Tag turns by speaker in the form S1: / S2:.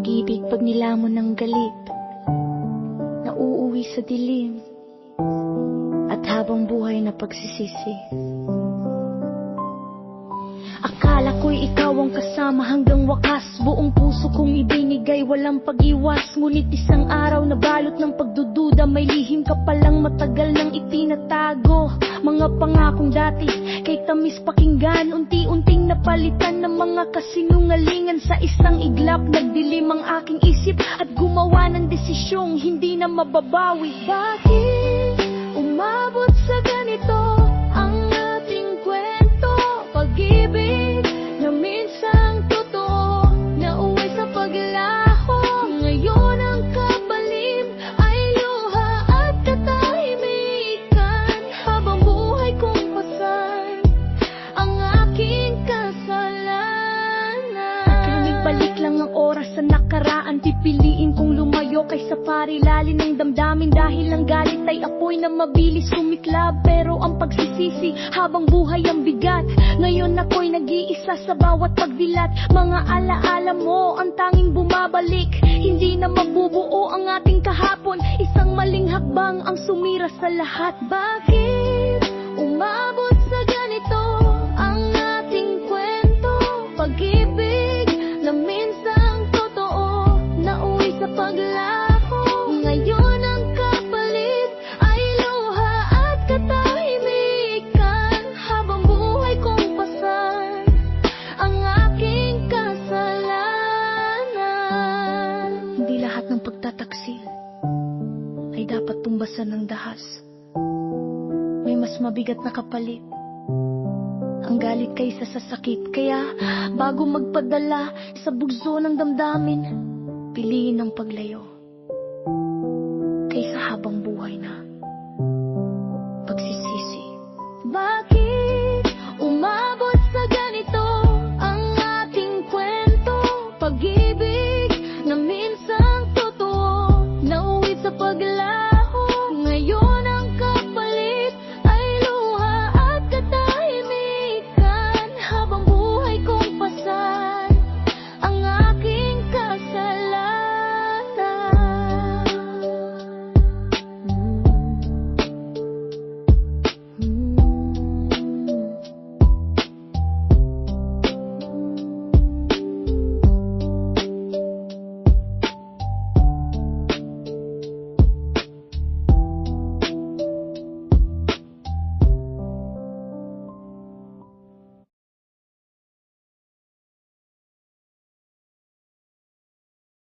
S1: pag-ibig pag nilamon ng galit, nauuwi sa dilim, at habang buhay na pagsisisi. Akala ko'y ikaw ang kasama hanggang wakas, buong puso kong ibinigay, walang pag-iwas. Ngunit isang araw na balot ng pagdududa, may lihim ka palang matagal nang itinatago. Mga pangakong dati, kay tamis pakinggan, unti-unting napalitan ng mga kasinungalingan. Sa isang iglap, nagdilim ang aking isip at gumawa ng desisyong hindi na mababawi. Bakit umabot sa ganito ang ating kwento? Pag-ibig na minsang totoo, nauwi sa paglaho. Ngayon ang kapalim ay luha at katahimikan, habang buhay kong pasan ang aking kasalanan. Kung ibalik lang ang oras sa nakaraan, pipiliin kong lumayo kaysa parilali ng damdamin. Dahil ang galit ay apoy na mabilis kumiklab, pero ang pagsisisi habang buhay ang bigat. Ngayon ako'y nag-iisa sa bawat pagdilat. Mga alaala mo ang tanging bumabalik, hindi na mabubuo ang ating kahapon. Isang maling hakbang ang sumira sa lahat. Bakit umabot sa ganito ang ating kwento? Pag-ibig na minsang totoo, nauwi sa paglaho. Ngayon ang kapalit ay luha at katahimikan, habang buhay kong pasan ang aking kasalanan. Hindi lahat ng pagtataksil ay dapat tumbasan ng dahas. May mas mabigat na kapalit, ang galit kaysa sa sakit. Kaya bago magpadala sa bugso ng damdamin, piliin ang paglayo kaysa habang buhay na.